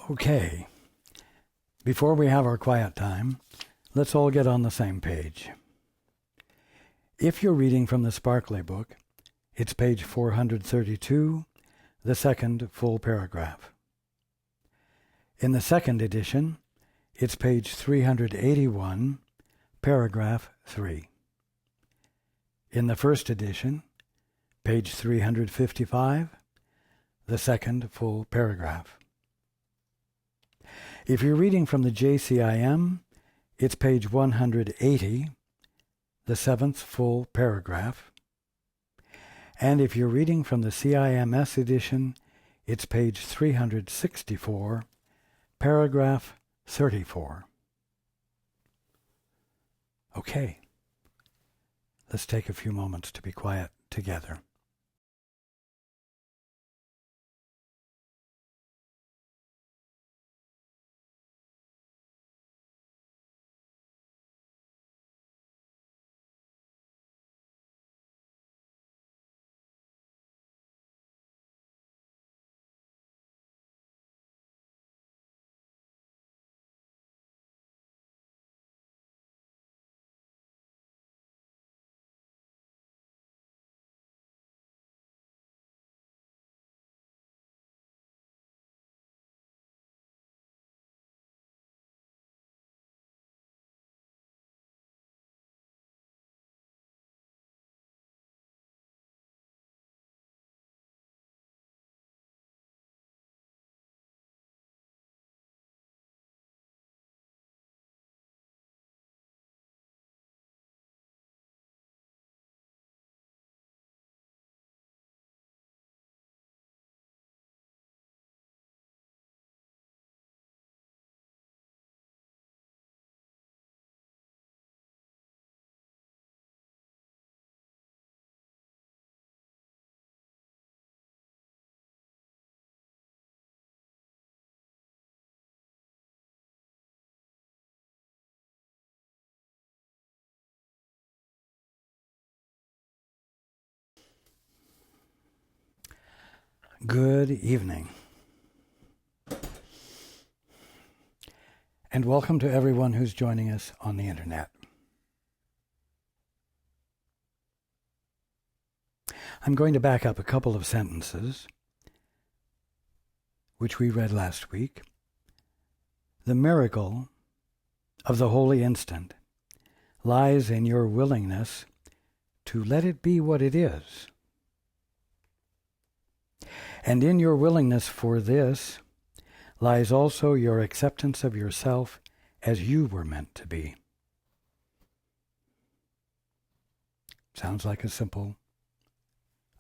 Okay, before we have our quiet time, let's all get on the same page. If you're reading from the Sparkly book, it's page 432, the second full paragraph. In the second edition, it's page 381, paragraph 3. In the first edition, page 355, the second full paragraph. If you're reading from the JCIM, it's page 180, the seventh full paragraph. And if you're reading from the CIMS edition, it's page 364, paragraph 34. Okay, let's take a few moments to be quiet together. Good evening, and welcome to everyone who's joining us on the internet. I'm going to back up a couple of sentences, which we read last week. The miracle of the holy instant lies in your willingness to let it be what it is. And in your willingness for this lies also your acceptance of yourself as you were meant to be. Sounds like a simple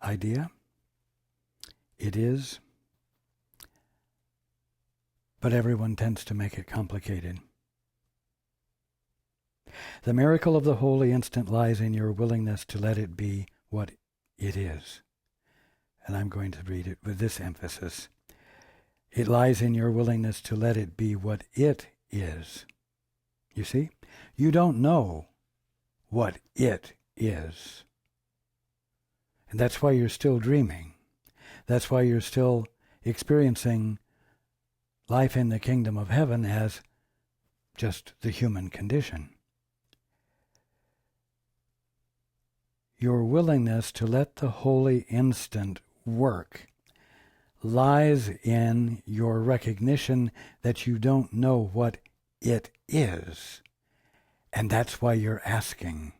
idea. It is. But everyone tends to make it complicated. The miracle of the holy instant lies in your willingness to let it be what it is. And I'm going to read it with this emphasis. It lies in your willingness to let it be what it is. You see? You don't know what it is. And that's why you're still dreaming. That's why you're still experiencing life in the kingdom of heaven as just the human condition. Your willingness to let the holy instant work lies in your recognition that you don't know what it is, and that's why you're asking.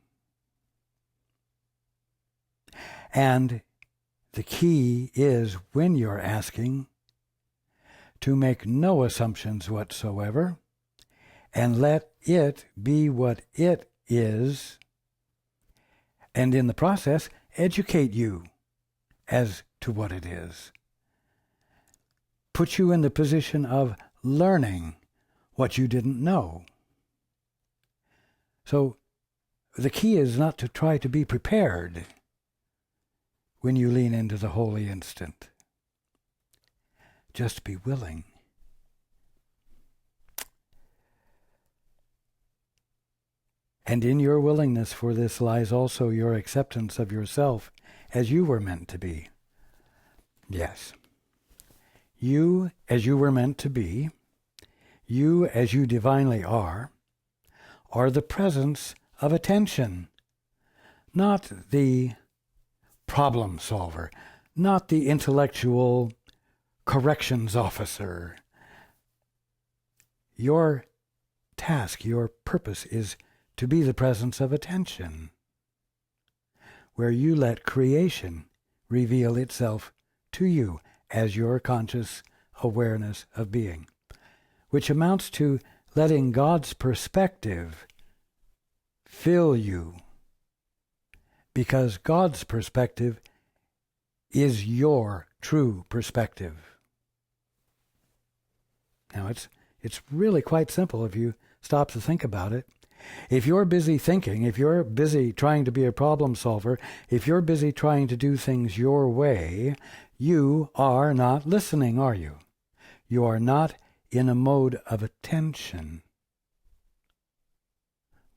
And the key is, when you're asking, to make no assumptions whatsoever and let it be what it is, and in the process educate you as to what it is. Put you in the position of learning what you didn't know. So the key is not to try to be prepared when you lean into the holy instant. Just be willing. And in your willingness for this lies also your acceptance of yourself as you were meant to be. Yes. You, as you were meant to be, You, as you divinely are the presence of attention, not the problem solver, not the intellectual corrections officer. Your task, your purpose is to be the presence of attention, where you let creation reveal itself to you as your conscious awareness of being, which amounts to letting God's perspective fill you, because God's perspective is your true perspective. Now, it's really quite simple if you stop to think about it. If you're busy thinking, if you're busy trying to be a problem solver, if you're busy trying to do things your way, you are not listening, are you? You are not in a mode of attention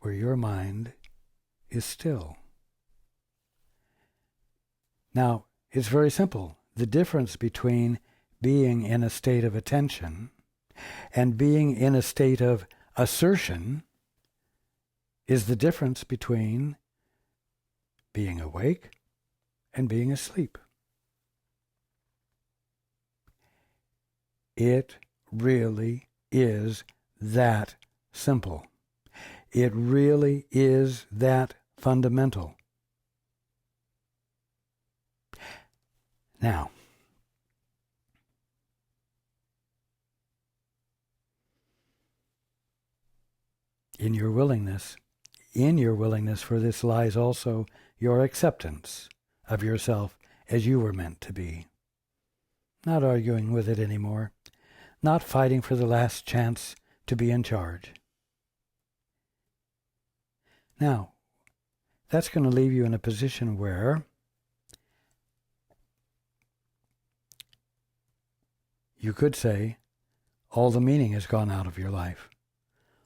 where your mind is still. Now, it's very simple. The difference between being in a state of attention and being in a state of assertion is the difference between being awake and being asleep. It really is that simple. It really is that fundamental. Now, in your willingness for this lies also your acceptance of yourself as you were meant to be. Not arguing with it anymore, not fighting for the last chance to be in charge. Now, that's going to leave you in a position where you could say all the meaning has gone out of your life.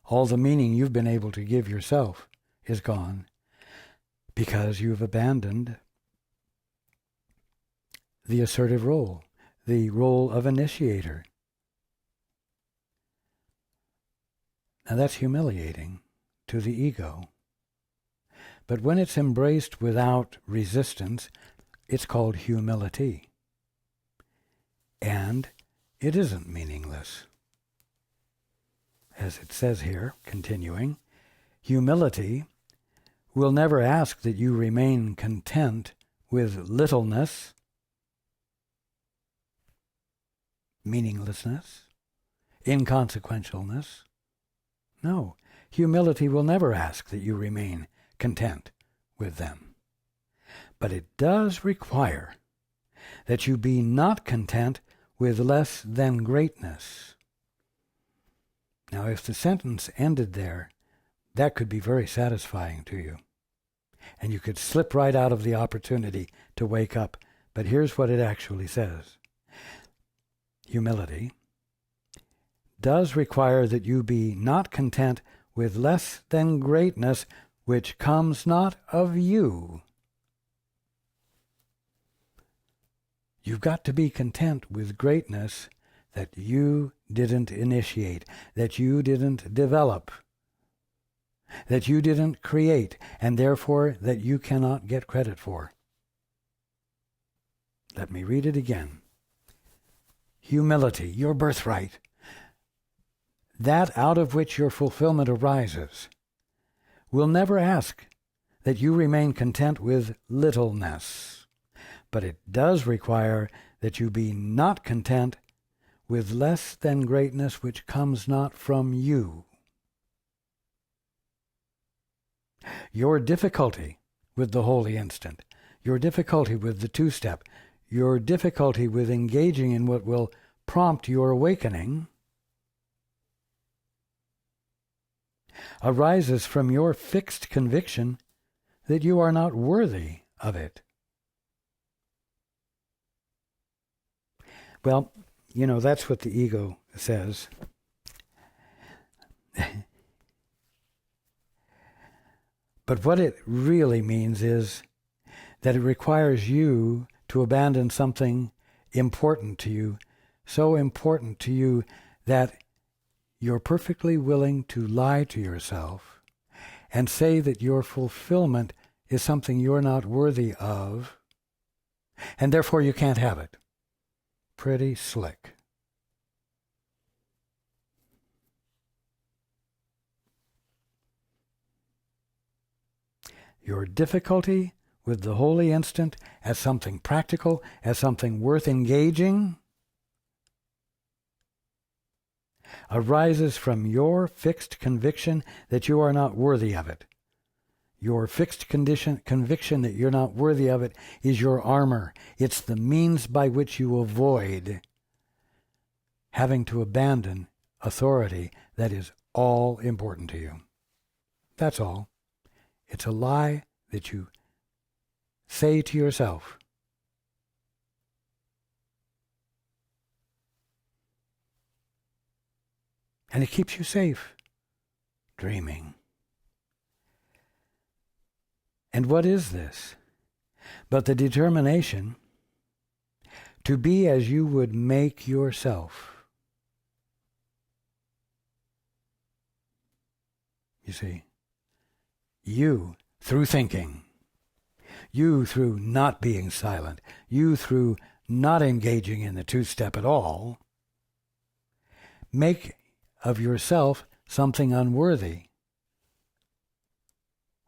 All the meaning you've been able to give yourself is gone because you've abandoned the assertive role, the role of initiator. Now that's humiliating to the ego. But when it's embraced without resistance, it's called humility. And it isn't meaningless. As it says here, continuing, humility will never ask that you remain content with littleness, meaninglessness, inconsequentialness. No, humility will never ask that you remain content with them. But it does require that you be not content with less than greatness. Now, if the sentence ended there, that could be very satisfying to you. And you could slip right out of the opportunity to wake up. But here's what it actually says. Humility does require that you be not content with less than greatness, which comes not of you. You've got to be content with greatness that you didn't initiate, that you didn't develop, that you didn't create, and therefore that you cannot get credit for. Let me read it again. Humility, your birthright, that out of which your fulfillment arises, will never ask that you remain content with littleness, but it does require that you be not content with less than greatness which comes not from you. Your difficulty with the holy instant, your difficulty with the two-step, your difficulty with engaging in what will prompt your awakening arises from your fixed conviction that you are not worthy of it. Well, you know, that's what the ego says. But what it really means is that it requires you to abandon something important to you, so important to you that you're perfectly willing to lie to yourself and say that your fulfillment is something you're not worthy of, and therefore you can't have it. Pretty slick. Your difficulty with the holy instant as something practical, as something worth engaging, arises from your fixed conviction that you are not worthy of it. Your fixed conviction that you're not worthy of it is your armor. It's the means by which you avoid having to abandon authority that is all important to you. That's all. It's a lie that you say to yourself. And it keeps you safe, dreaming. And what is this but the determination to be as you would make yourself? You see, you through thinking, you through not being silent, you through not engaging in the two-step at all, make of yourself something unworthy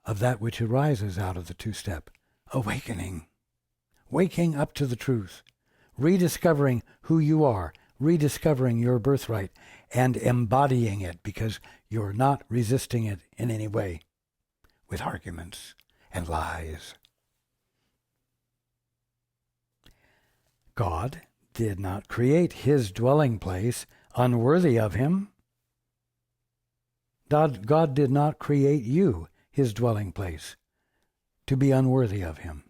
of that which arises out of the two-step. Awakening, waking up to the truth, rediscovering who you are, rediscovering your birthright, and embodying it because you're not resisting it in any way with arguments and lies. God did not create his dwelling place unworthy of him. God did not create you, his dwelling place, to be unworthy of him.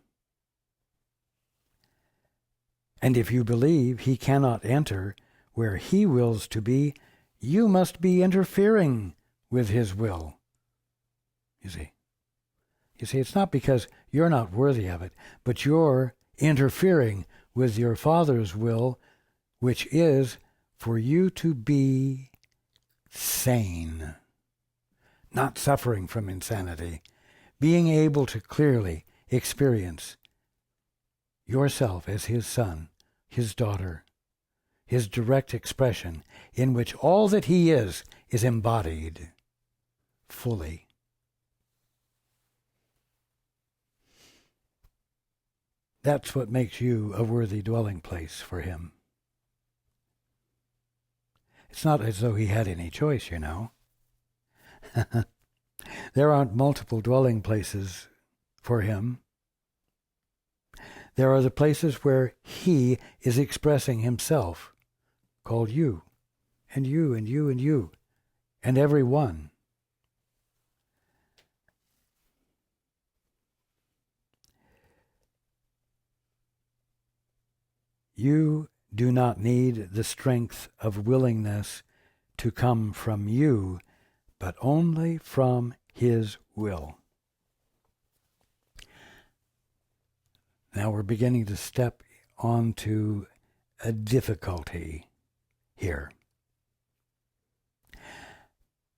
And if you believe he cannot enter where he wills to be, you must be interfering with his will. You see, it's not because you're not worthy of it, but you're interfering with your Father's will, which is for you to be sane, not suffering from insanity, being able to clearly experience yourself as his son, his daughter, his direct expression in which all that he is embodied fully. That's what makes you a worthy dwelling place for him. It's not as though he had any choice, you know. There aren't multiple dwelling places for him. There are the places where he is expressing himself, called you, and you, and you, and you, and every one. You do not need the strength of willingness to come from you, but only from his will. Now we're beginning to step onto a difficulty here.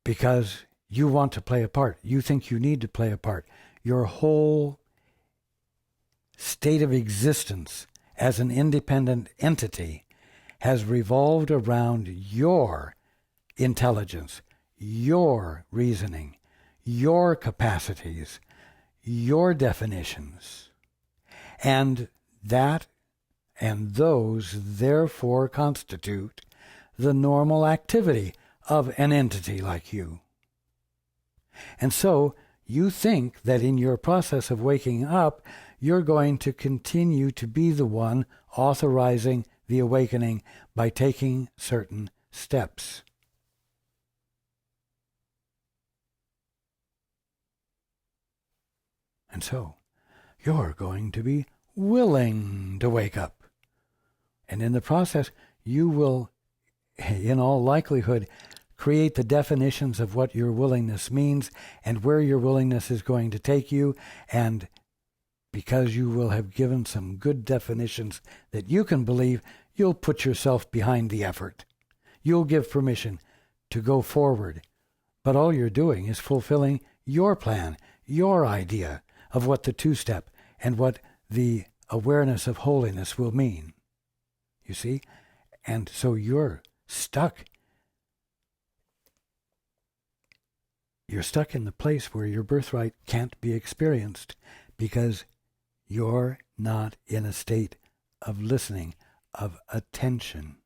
Because you want to play a part. You think you need to play a part. Your whole state of existence as an independent entity has revolved around your intelligence, your reasoning, your capacities, your definitions. And that and those therefore constitute the normal activity of an entity like you. And so you think that in your process of waking up, you're going to continue to be the one authorizing the awakening by taking certain steps. And so you're going to be willing to wake up. And in the process, you will, in all likelihood, create the definitions of what your willingness means and where your willingness is going to take you. And because you will have given some good definitions that you can believe, you'll put yourself behind the effort. You'll give permission to go forward. But all you're doing is fulfilling your plan, your idea of what the two-step and what the awareness of holiness will mean. You see? And so you're stuck. You're stuck in the place where your birthright can't be experienced because you're not in a state of listening, of attention.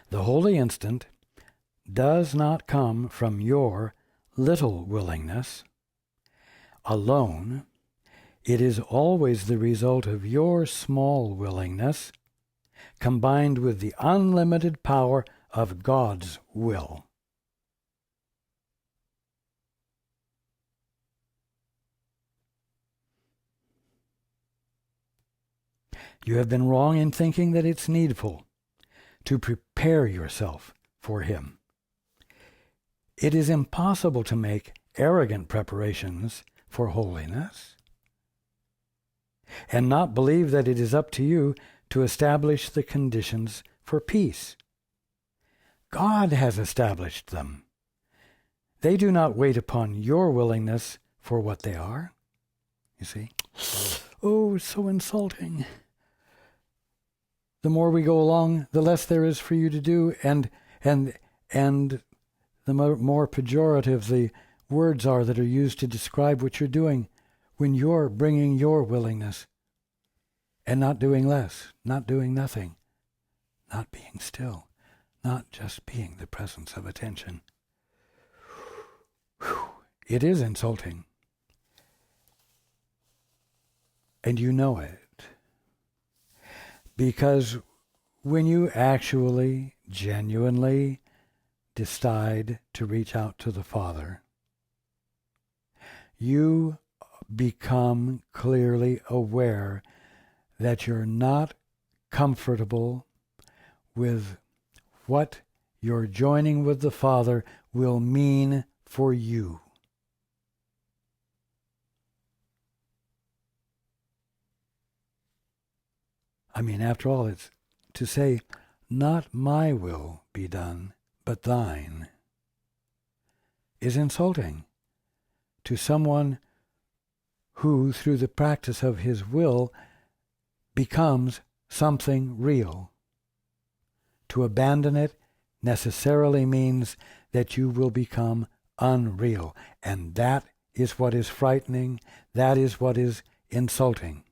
The holy instant does not come from your little willingness alone. It is always the result of your small willingness combined with the unlimited power of God's will. You have been wrong in thinking that it's needful to prepare yourself for Him. It is impossible to make arrogant preparations for holiness and not believe that it is up to you to establish the conditions for peace. God has established them. They do not wait upon your willingness for what they are. You see? Oh, it's so insulting. The more we go along, the less there is for you to do, and the more pejorative the words are that are used to describe what you're doing when you're bringing your willingness and not doing less, not doing nothing, not being still, not just being the presence of attention. Whew. It is insulting. And you know it. Because when you actually, genuinely decide to reach out to the Father, you become clearly aware that you're not comfortable with what your joining with the Father will mean for you. I mean, after all, it's to say, not my will be done, but thine, is insulting to someone who, through the practice of his will, becomes something real. To abandon it necessarily means that you will become unreal, and that is what is frightening, that is what is insulting.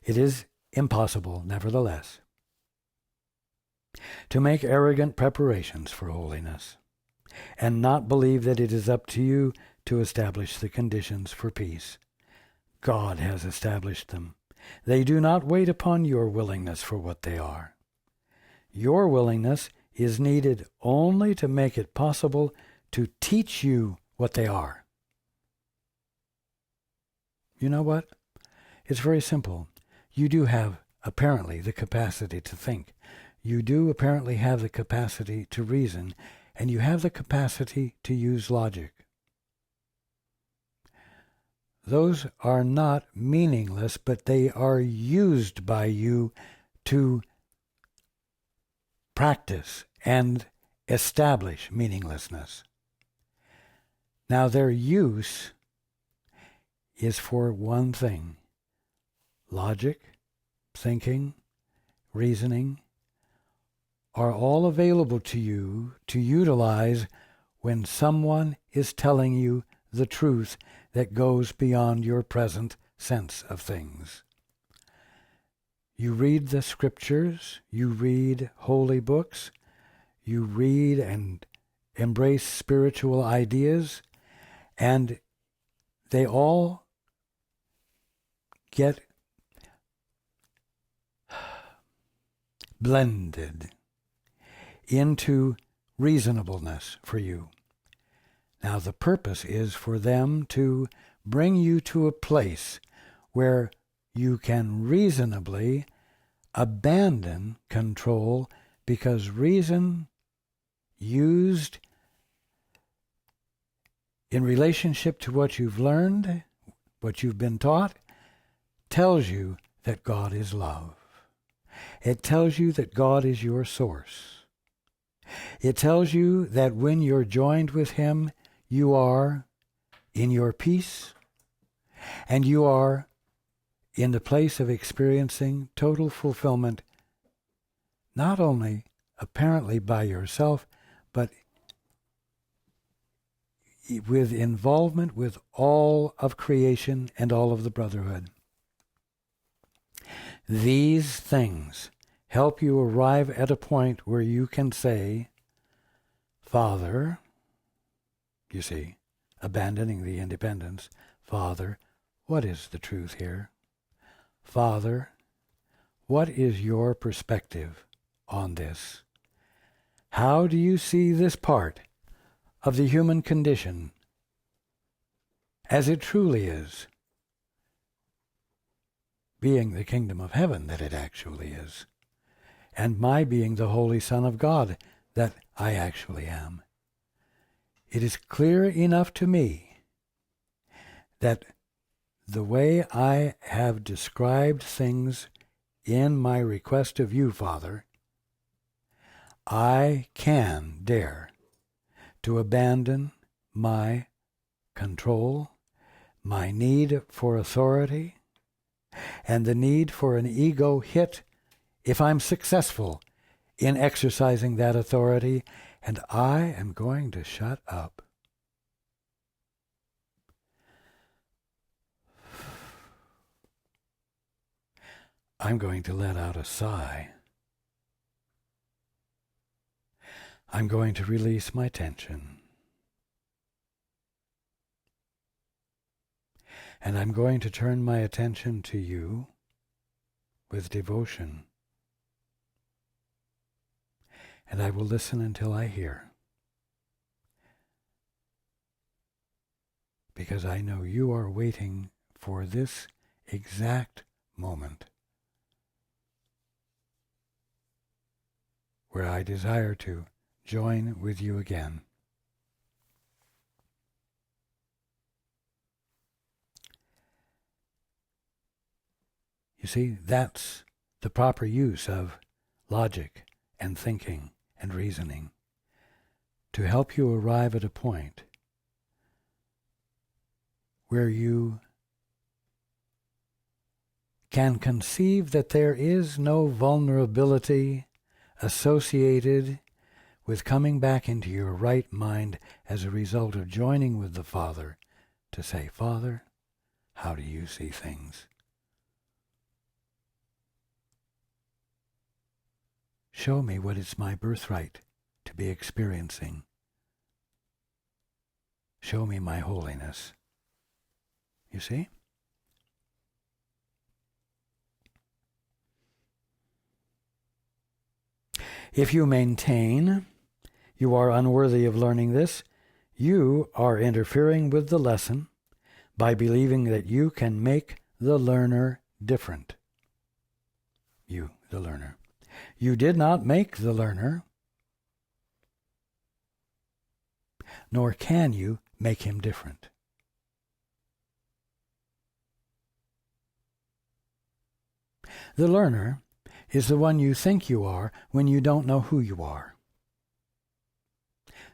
It is impossible, nevertheless, to make arrogant preparations for holiness and not believe that it is up to you to establish the conditions for peace. God has established them. They do not wait upon your willingness for what they are. Your willingness is needed only to make it possible to teach you what they are. You know what? It's very simple. You do have, apparently, the capacity to think. You do apparently have the capacity to reason, and you have the capacity to use logic. Those are not meaningless, but they are used by you to practice and establish meaninglessness. Now, their use is for one thing. Logic, thinking, reasoning are all available to you to utilize when someone is telling you the truth that goes beyond your present sense of things. You read the scriptures, you read holy books, you read and embrace spiritual ideas, and they all get blended into reasonableness for you. Now the purpose is for them to bring you to a place where you can reasonably abandon control, because reason used in relationship to what you've learned, what you've been taught, tells you that God is love. It tells you that God is your source. It tells you that when you're joined with Him, you are in your peace, and you are in the place of experiencing total fulfillment, not only apparently by yourself, but with involvement with all of creation and all of the brotherhood. These things help you arrive at a point where you can say, Father, you see, abandoning the independence, Father, what is the truth here? Father, what is your perspective on this? How do you see this part of the human condition as it truly is, being the kingdom of heaven that it actually is, and my being the Holy Son of God that I actually am? It is clear enough to me that the way I have described things in my request of you, Father, I can dare to abandon my control, my need for authority, and the need for an ego hit if I'm successful in exercising that authority, and I am going to shut up. I'm going to let out a sigh. I'm going to release my tension. And I'm going to turn my attention to you with devotion. And I will listen until I hear. Because I know you are waiting for this exact moment where I desire to join with you again. You see, that's the proper use of logic and thinking and reasoning to help you arrive at a point where you can conceive that there is no vulnerability associated with coming back into your right mind as a result of joining with the Father to say, Father, how do you see things? Show me what it's my birthright to be experiencing. Show me my holiness. You see? If you maintain you are unworthy of learning this, you are interfering with the lesson by believing that you can make the learner different. You, the learner. You did not make the learner, nor can you make him different. The learner is the one you think you are when you don't know who you are.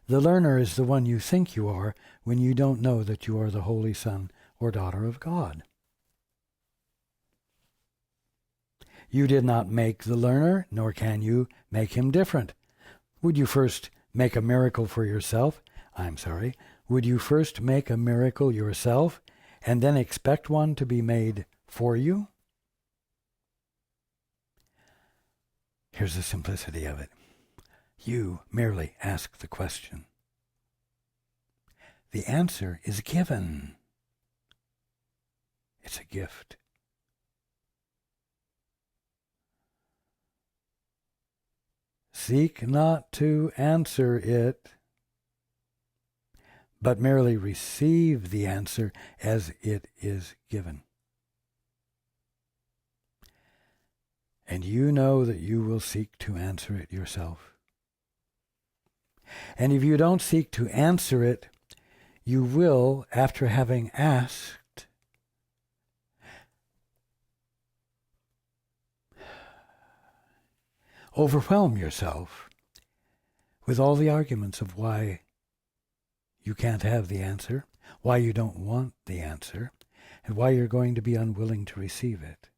The learner is the one you think you are when you don't know that you are the Holy Son or daughter of God. You did not make the learner, nor can you make him different. Would you first make a miracle for yourself? Would you first make a miracle yourself and then expect one to be made for you? Here's the simplicity of it. You merely ask the question. The answer is given. It's a gift. Seek not to answer it, but merely receive the answer as it is given. And you know that you will seek to answer it yourself. And if you don't seek to answer it, you will, after having asked, overwhelm yourself with all the arguments of why you can't have the answer, why you don't want the answer, and why you're going to be unwilling to receive it.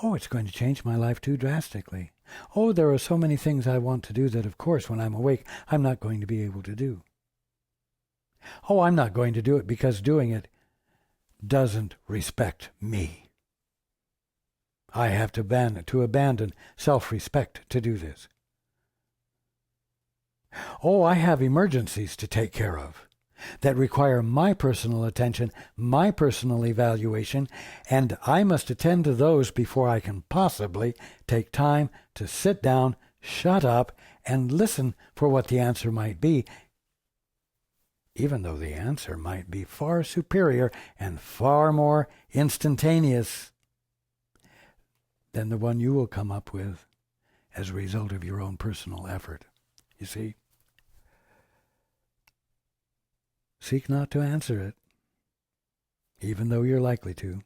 Oh, it's going to change my life too drastically. Oh, there are so many things I want to do that, of course, when I'm awake, I'm not going to be able to do. Oh, I'm not going to do it because doing it doesn't respect me. I have to abandon self-respect to do this. Oh, I have emergencies to take care of that require my personal attention, my personal evaluation, and I must attend to those before I can possibly take time to sit down, shut up, and listen for what the answer might be, even though the answer might be far superior and far more instantaneous than the one you will come up with as a result of your own personal effort. You see? Seek not to answer it, even though you're likely to,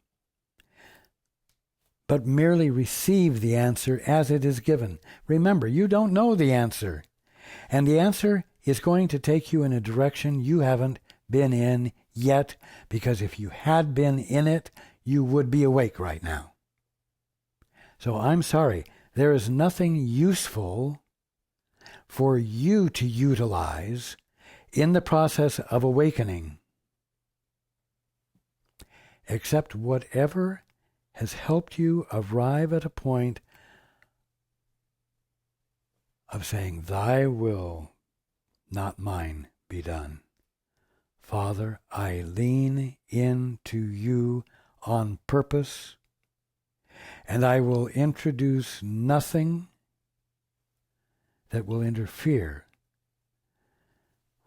but merely receive the answer as it is given. Remember, you don't know the answer, and the answer is going to take you in a direction you haven't been in yet, because if you had been in it, you would be awake right now. So I'm sorry, there is nothing useful for you to utilize in the process of awakening, except whatever has helped you arrive at a point of saying, "Thy will, not mine, be done." Father, I lean into you on purpose, and I will introduce nothing that will interfere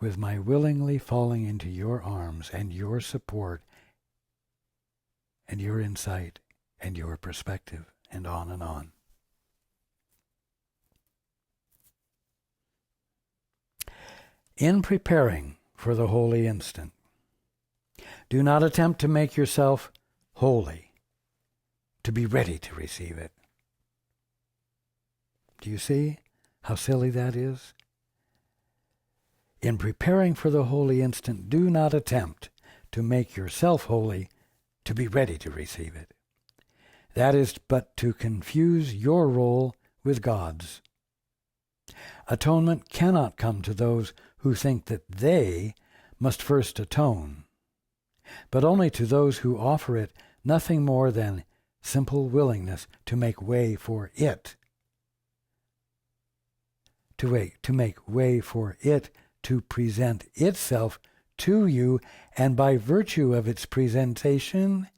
with my willingly falling into your arms and your support and your insight and your perspective, and on and on. In preparing for the holy instant, do not attempt to make yourself holy, to be ready to receive it. Do you see how silly that is? In preparing for the holy instant, do not attempt to make yourself holy to be ready to receive it. That is but to confuse your role with God's. Atonement cannot come to those who think that they must first atone, but only to those who offer it nothing more than simple willingness to make way for it, to make way for it to present itself to you, and by virtue of its presentation,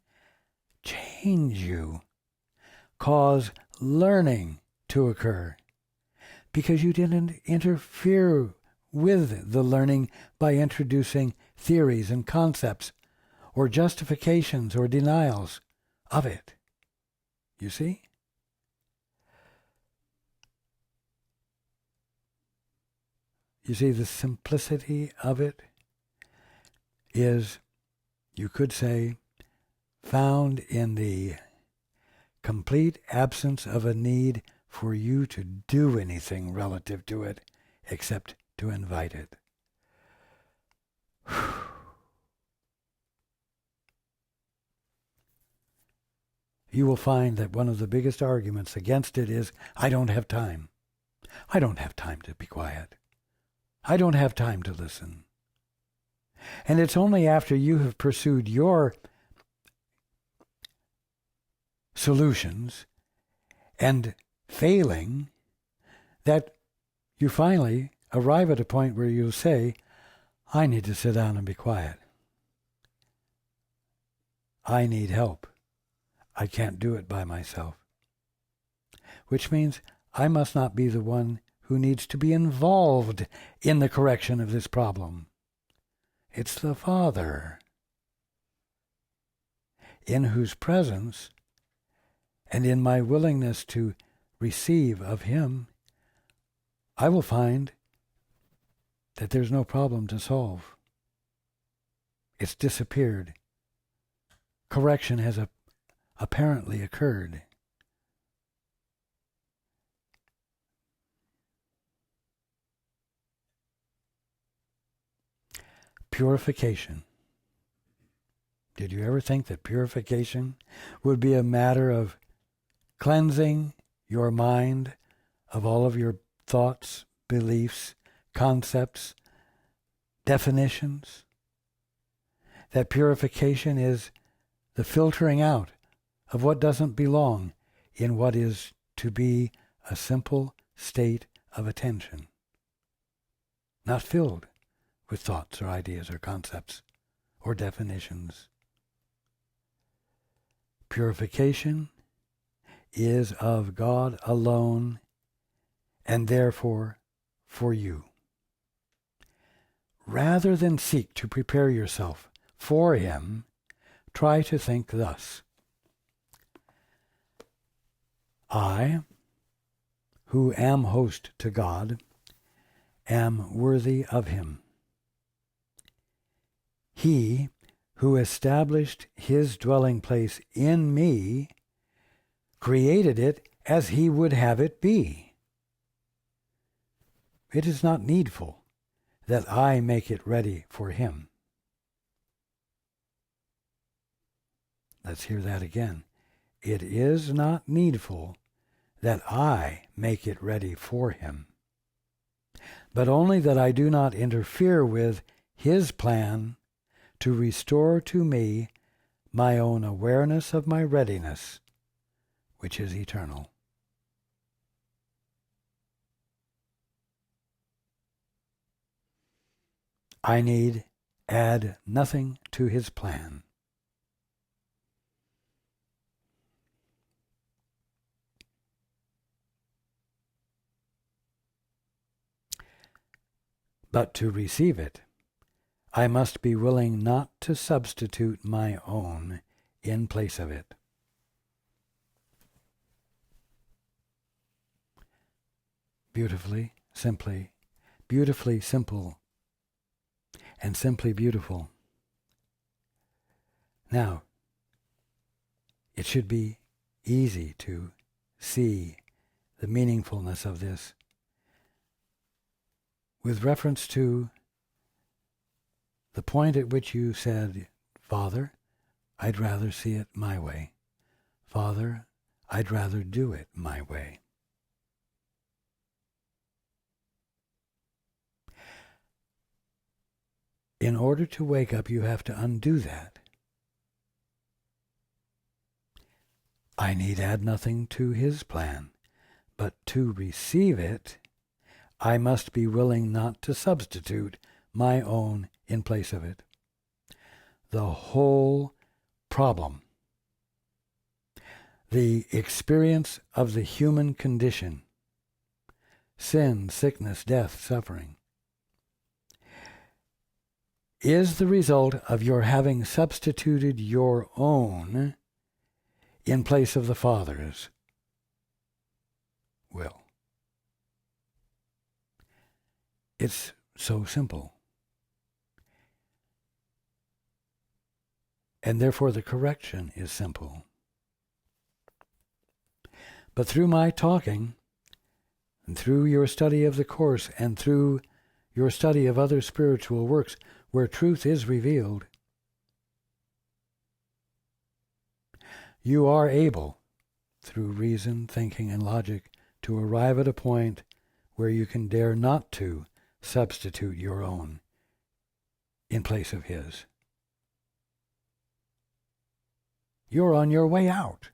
change you, cause learning to occur, because you didn't interfere with the learning by introducing theories and concepts or justifications or denials of it. You see? You see, the simplicity of it is, you could say, found in the complete absence of a need for you to do anything relative to it except to invite it. You will find that one of the biggest arguments against it is, I don't have time. I don't have time to be quiet. I don't have time to listen. And it's only after you have pursued your solutions and failing that you finally arrive at a point where you'll say, I need to sit down and be quiet. I need help. I can't do it by myself. Which means I must not be the one who needs to be involved in the correction of this problem. It's the Father, in whose presence and in my willingness to receive of Him, I will find that there's no problem to solve. It's disappeared. Correction has apparently occurred. Purification. Did you ever think that purification would be a matter of cleansing your mind of all of your thoughts, beliefs, concepts, definitions? That purification is the filtering out of what doesn't belong in what is to be a simple state of attention, not filled with thoughts or ideas or concepts or definitions. Purification is of God alone and therefore for you. Rather than seek to prepare yourself for Him, try to think thus: I, who am host to God, am worthy of Him. He, who established His dwelling place in me, created it as He would have it be. It is not needful that I make it ready for Him. Let's hear that again. It is not needful that I make it ready for Him, but only that I do not interfere with His plan to restore to me my own awareness of my readiness, which is eternal. I need add nothing to His plan. But to receive it, I must be willing not to substitute my own in place of it. Beautifully simple, and simply beautiful. Now, it should be easy to see the meaningfulness of this with reference to the point at which you said, Father, I'd rather see it my way. Father, I'd rather do it my way. In order to wake up, you have to undo that. I need add nothing to His plan, but to receive it, I must be willing not to substitute my own in place of it. The whole problem, the experience of the human condition, sin, sickness, death, suffering, is the result of your having substituted your own in place of the Father's will. It's so simple. And therefore the correction is simple. But through my talking, and through your study of the Course, and through your study of other spiritual works where truth is revealed, you are able, through reason, thinking, and logic, to arrive at a point where you can dare not to substitute your own in place of His. You're on your way out.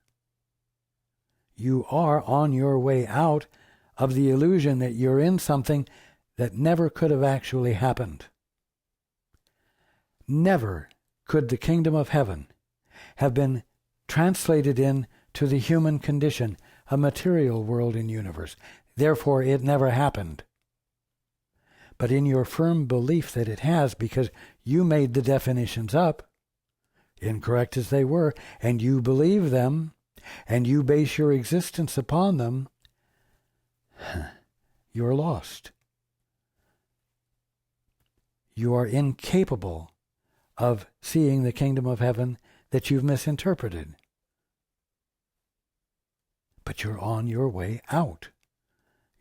You are on your way out of the illusion that you're in something that never could have actually happened. Never could the kingdom of heaven have been translated into the human condition, a material world and universe. Therefore, it never happened. But in your firm belief that it has, because you made the definitions up, incorrect as they were, and you believe them, and you base your existence upon them, you're lost. you are incapable of seeing the kingdom of heaven that you've misinterpreted. But you're on your way out.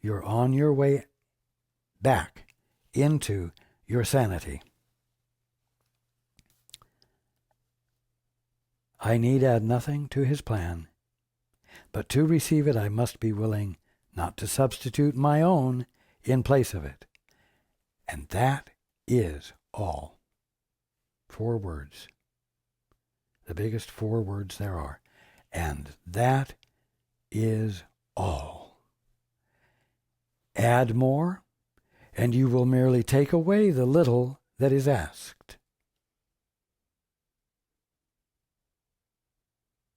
You're on your way back into your sanity. I need add nothing to his plan, but to receive it I must be willing not to substitute my own in place of it. And that is all. 4 words. The biggest 4 words there are. And that is all. Add more, and you will merely take away the little that is asked.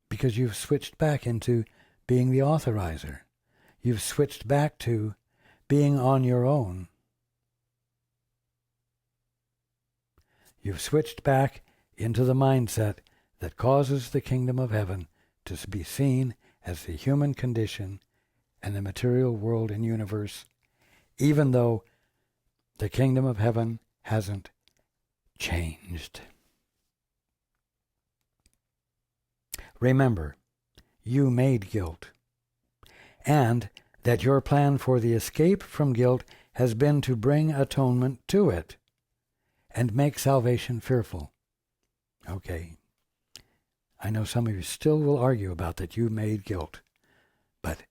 Because you've switched back into being the authorizer. You've switched back to being on your own. You've switched back into the mindset that causes the kingdom of heaven to be seen as the human condition and the material world and universe, even though the kingdom of heaven hasn't changed. Remember, you made guilt, and that your plan for the escape from guilt has been to bring atonement to it and make salvation fearful. Okay, I know some of you still will argue about that you made guilt, but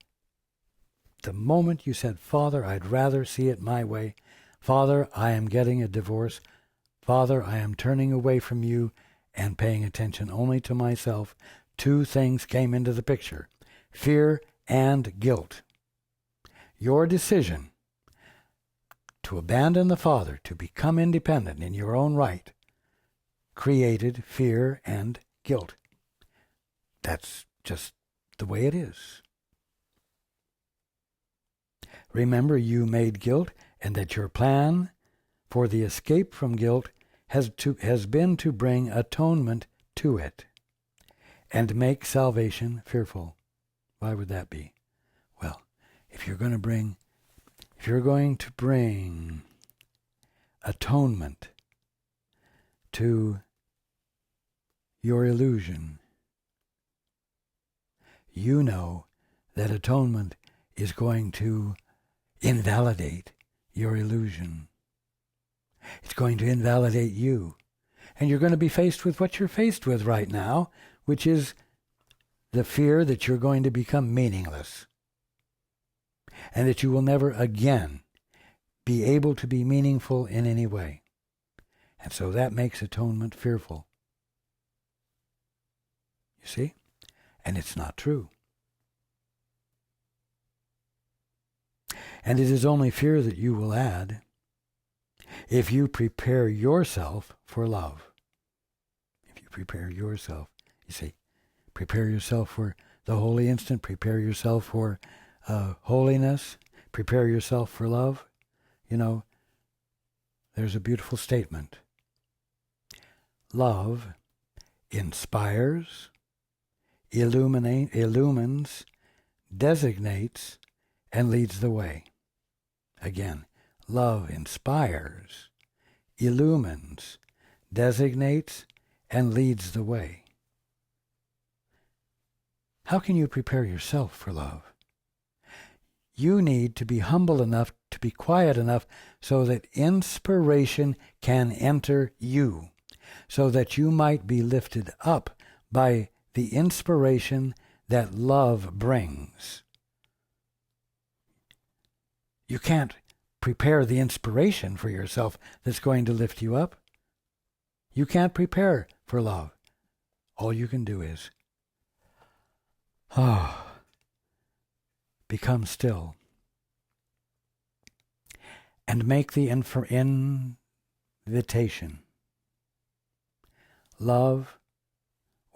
the moment you said, Father, I'd rather see it my way, Father, I am getting a divorce, Father, I am turning away from you and paying attention only to myself, 2 things came into the picture, fear and guilt. Your decision to abandon the Father, to become independent in your own right, created fear and guilt. That's just the way it is. Remember, you made guilt, and that your plan for the escape from guilt has been to bring atonement to it and make salvation fearful. Why would that be? Well, if you're going to bring atonement to your illusion, you know that atonement is going to invalidate your illusion. It's going to invalidate you. And you're going to be faced with what you're faced with right now, which is the fear that you're going to become meaningless and that you will never again be able to be meaningful in any way. And so that makes atonement fearful. You see? And it's not true. And it is only fear that you will add if you prepare yourself for love. If you prepare yourself, you see, prepare yourself for the holy instant, prepare yourself for holiness, prepare yourself for love. You know, there's a beautiful statement. Love inspires, illumines, designates, and leads the way. Again, love inspires, illumines, designates, and leads the way. How can you prepare yourself for love? You need to be humble enough, to be quiet enough, so that inspiration can enter you, so that you might be lifted up by the inspiration that love brings. You can't prepare the inspiration for yourself that's going to lift you up. You can't prepare for love. All you can do is become still and make the invitation. Love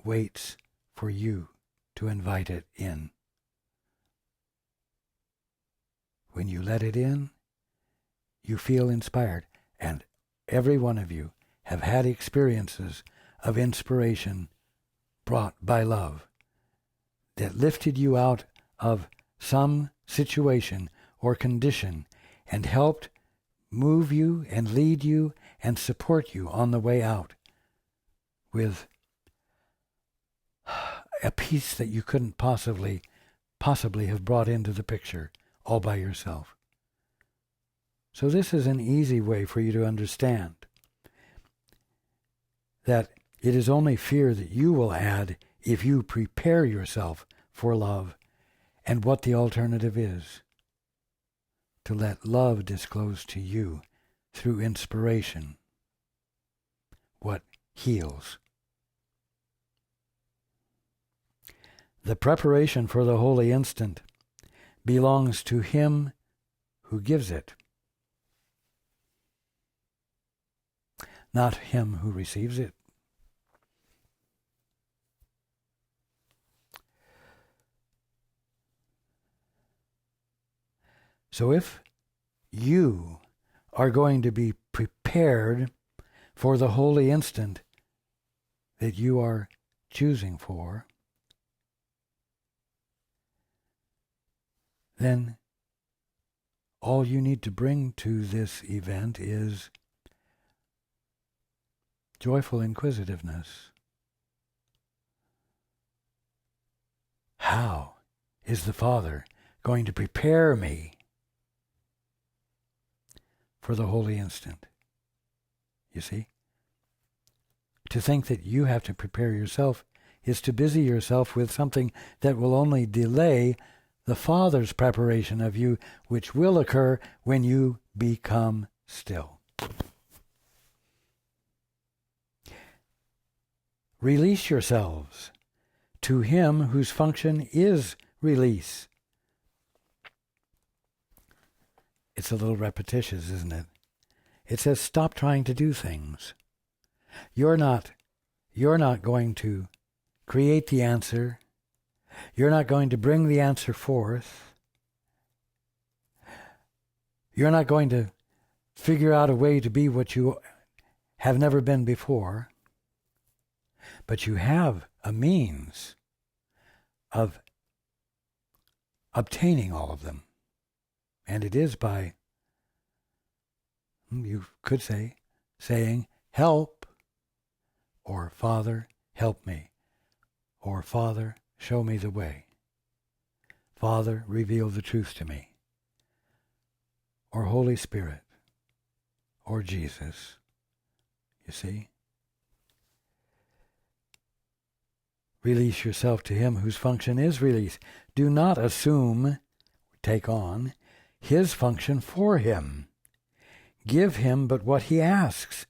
waits for you to invite it in. When you let it in, you feel inspired. And every one of you have had experiences of inspiration brought by love that lifted you out of some situation or condition and helped move you and lead you and support you on the way out with a piece that you couldn't possibly have brought into the picture all by yourself. So this is an easy way for you to understand that it is only fear that you will add if you prepare yourself for love, and what the alternative is, to let love disclose to you through inspiration what heals. The preparation for the holy instant belongs to him who gives it, not him who receives it. So if you are going to be prepared for the holy instant that you are choosing for, then all you need to bring to this event is joyful inquisitiveness. How is the Father going to prepare me for the holy instant? You see? To think that you have to prepare yourself is to busy yourself with something that will only delay the Father's preparation of you, which will occur when you become still. Release yourselves to him whose function is release. It's a little repetitious, isn't it? It says stop trying to do things. You're not going to create the answer. You're not going to bring the answer forth. You're not going to figure out a way to be what you have never been before. But you have a means of obtaining all of them. And it is by, you could say, saying, help, or Father, help me, or Father, show me the way. Father, reveal the truth to me. Or Holy Spirit. Or Jesus. You see? Release yourself to him whose function is release. Do not assume, take on, his function for him. Give him but what he asks,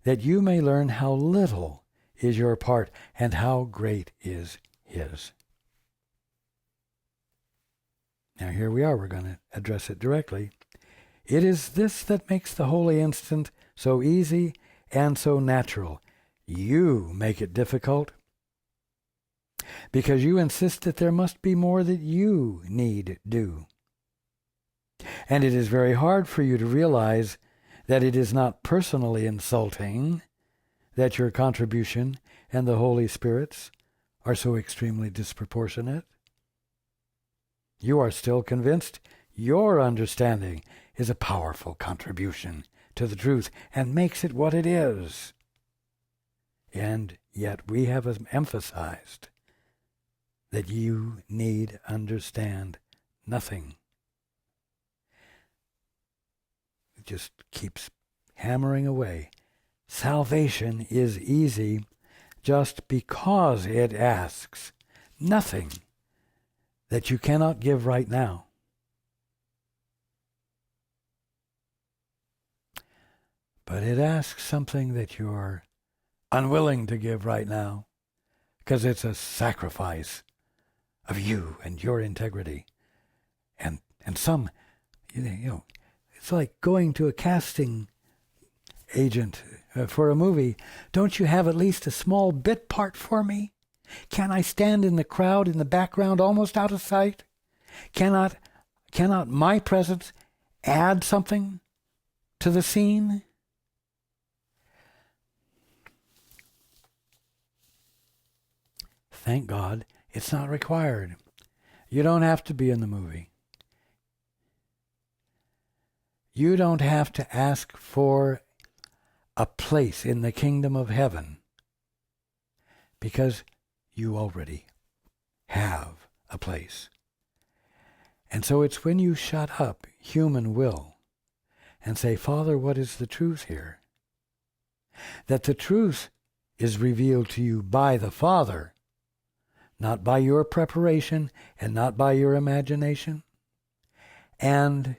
that you may learn how little is your part and how great is his. Now here we are, we're going to address it directly. It is this that makes the holy instant so easy and so natural. You make it difficult because you insist that there must be more that you need do. And it is very hard for you to realize that it is not personally insulting that your contribution and the Holy Spirit's are so extremely disproportionate. You are still convinced your understanding is a powerful contribution to the truth and makes it what it is. And yet we have emphasized that you need understand nothing. It just keeps hammering away. Salvation is easy just because it asks nothing that you cannot give right now. But it asks something that you're unwilling to give right now because it's a sacrifice of you and your integrity. And some, it's like going to a casting agent for a movie. Don't you have at least a small bit part for me? Can I stand in the crowd in the background almost out of sight? Cannot my presence add something to the scene? Thank God it's not required. You don't have to be in the movie. You don't have to ask for a place in the kingdom of heaven, because you already have a place. And so it's when you shut up human will and say, Father, what is the truth here? That the truth is revealed to you by the Father, not by your preparation and not by your imagination. And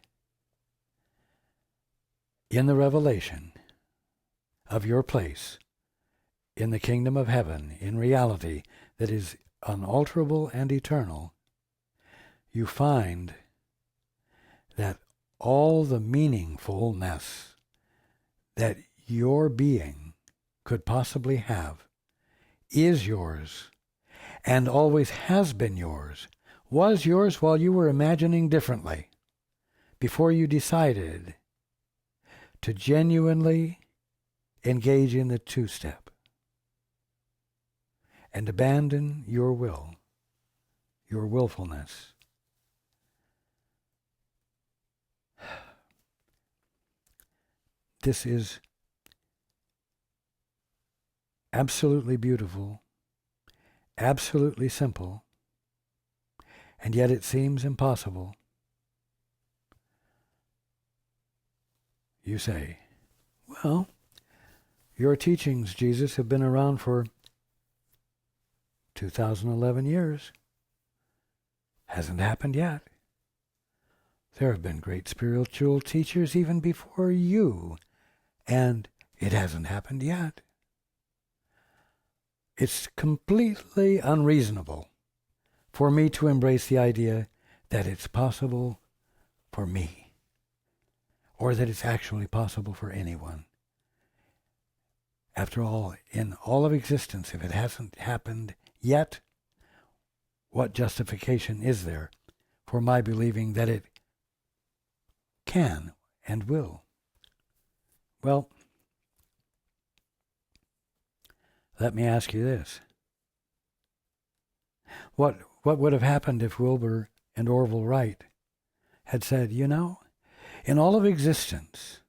in the revelation of your place in the kingdom of heaven, in reality that is unalterable and eternal, you find that all the meaningfulness that your being could possibly have is yours, and always has been yours, was yours while you were imagining differently, before you decided to genuinely engage in the two-step and abandon your will, your willfulness. This is absolutely beautiful, absolutely simple, and yet it seems impossible. You say, well, your teachings, Jesus, have been around for 2011 years. Hasn't happened yet. There have been great spiritual teachers even before you, and it hasn't happened yet. It's completely unreasonable for me to embrace the idea that it's possible for me, or that it's actually possible for anyone. After all, in all of existence, if it hasn't happened yet, what justification is there for my believing that it can and will? Well, let me ask you this. What would have happened if Wilbur and Orville Wright had said, you know, in all of existence,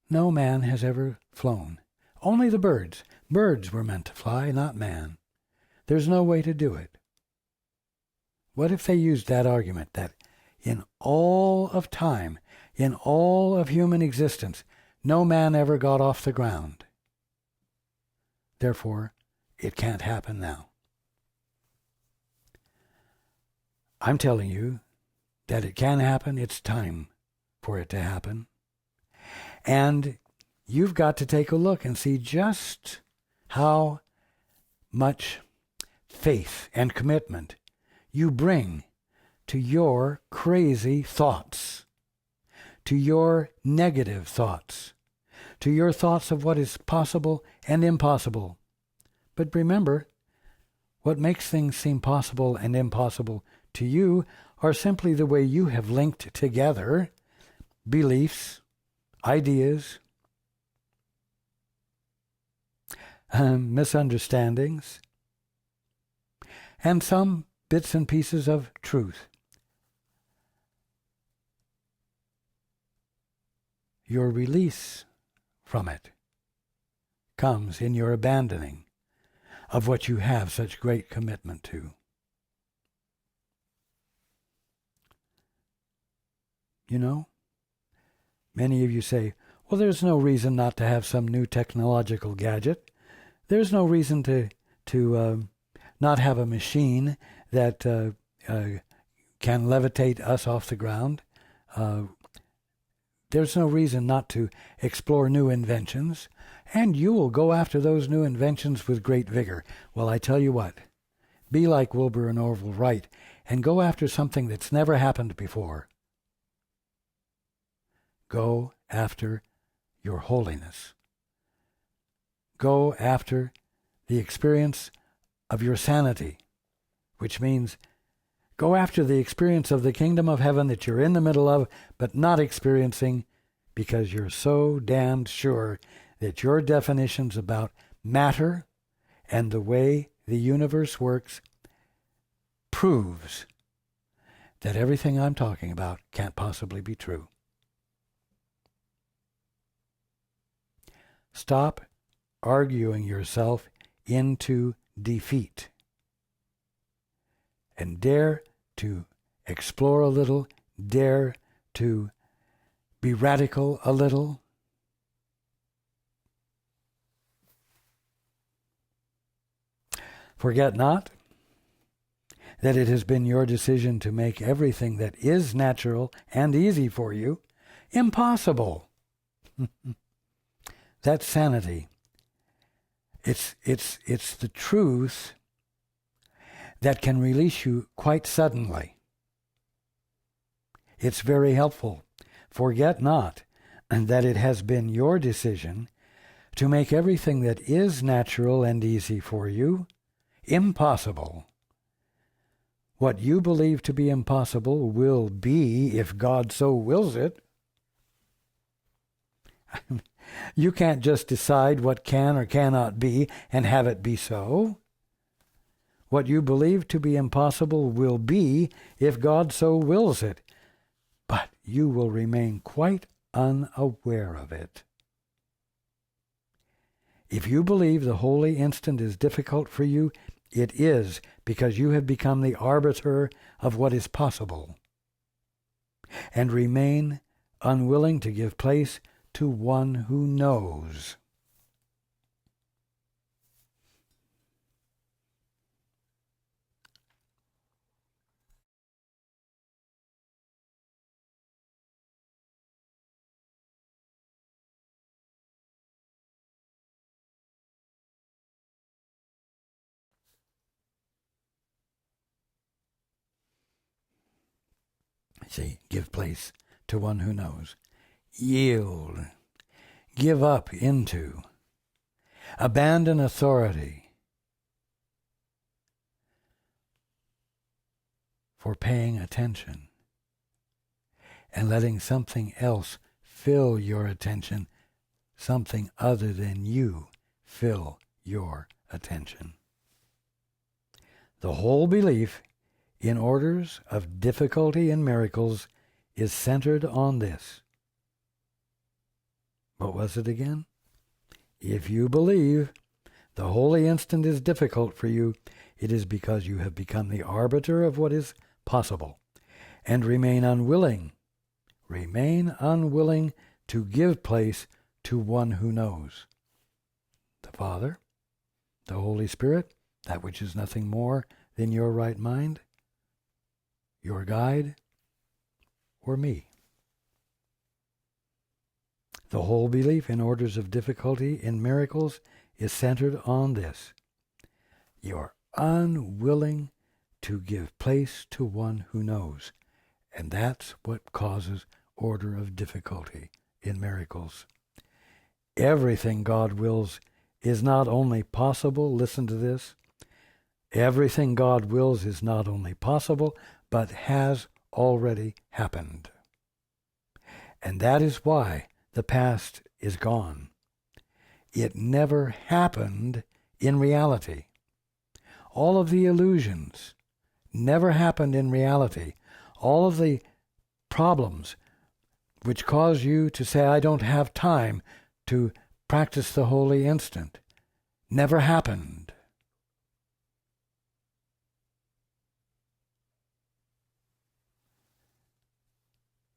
no man has ever flown. Only the birds. Birds were meant to fly, not man. There's no way to do it. What if they used that argument that in all of time, in all of human existence, no man ever got off the ground? Therefore, it can't happen now. I'm telling you that it can happen. It's time for it to happen. And you've got to take a look and see just how much faith and commitment you bring to your crazy thoughts, to your negative thoughts, to your thoughts of what is possible and impossible. But remember, what makes things seem possible and impossible to you are simply the way you have linked together beliefs, ideas, misunderstandings, and some bits and pieces of truth. Your release from it comes in your abandoning of what you have such great commitment to. You know, many of you say, well, there's no reason not to have some new technological gadget. There's no reason to not have a machine that can levitate us off the ground. There's no reason not to explore new inventions, and you will go after those new inventions with great vigor. Well, I tell you what, be like Wilbur and Orville Wright, and go after something that's never happened before. Go after your holiness. Go after the experience of your sanity, which means go after the experience of the kingdom of heaven that you're in the middle of, but not experiencing because you're so damned sure that your definitions about matter and the way the universe works proves that everything I'm talking about can't possibly be true. Stop arguing yourself into defeat and dare to explore a little, dare to be radical a little. Forget not that it has been your decision to make everything that is natural and easy for you impossible. That's sanity. It's the truth that can release you quite suddenly. It's very helpful. Forget not that it has been your decision to make everything that is natural and easy for you impossible. What you believe to be impossible will be if God so wills it. You can't just decide what can or cannot be and have it be so. What you believe to be impossible will be if God so wills it, but you will remain quite unaware of it. If you believe the holy instant is difficult for you, it is because you have become the arbiter of what is possible and remain unwilling to give place to one who knows. See, give place to one who knows. Yield. Give up into. Abandon authority for paying attention and letting something else fill your attention, something other than you fill your attention. The whole belief in orders of difficulty and miracles is centered on this. What was it again? If you believe the holy instant is difficult for you, it is because you have become the arbiter of what is possible and remain unwilling to give place to one who knows. The Father, the Holy Spirit, that which is nothing more than your right mind, your guide, or me. The whole belief in orders of difficulty in miracles is centered on this. You're unwilling to give place to one who knows, and that's what causes order of difficulty in miracles. Everything God wills is not only possible, listen to this, everything God wills is not only possible, but has already happened. And that is why the past is gone. It never happened in reality. All of the illusions never happened in reality. All of the problems which cause you to say, I don't have time to practice the holy instant, never happened.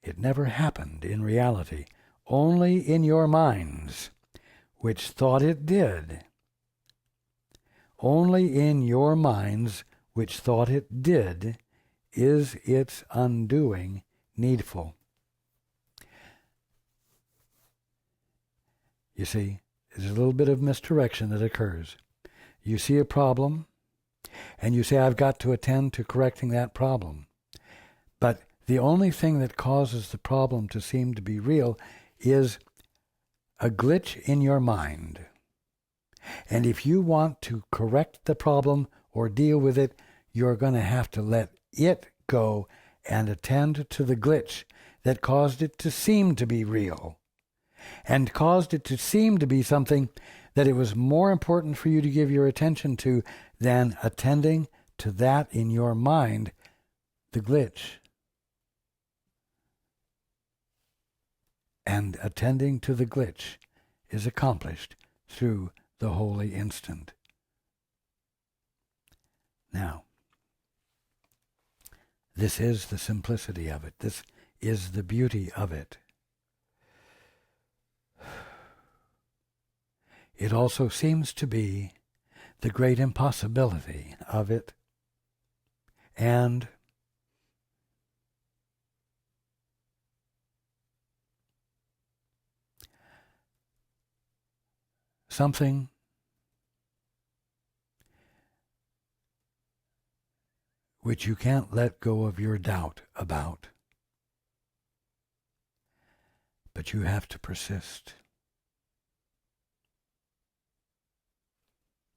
It never happened in reality, only in your minds, which thought it did. Only in your minds, which thought it did, is its undoing needful. You see, there's a little bit of misdirection that occurs. You see a problem, and you say, I've got to attend to correcting that problem. But the only thing that causes the problem to seem to be real is a glitch in your mind. And if you want to correct the problem or deal with it, you're going to have to let it go and attend to the glitch that caused it to seem to be real and caused it to seem to be something that it was more important for you to give your attention to than attending to that in your mind, the glitch. And attending to the glitch is accomplished through the holy instant. Now, this is the simplicity of it. This is the beauty of it. It also seems to be the great impossibility of it, and something which you can't let go of your doubt about, but you have to persist.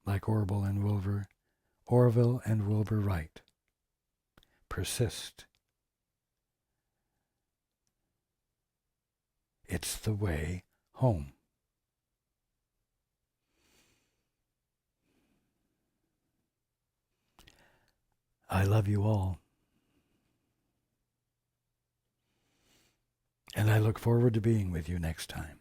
Like Orville and Wilbur write, persist. It's the way home. I love you all. And I look forward to being with you next time.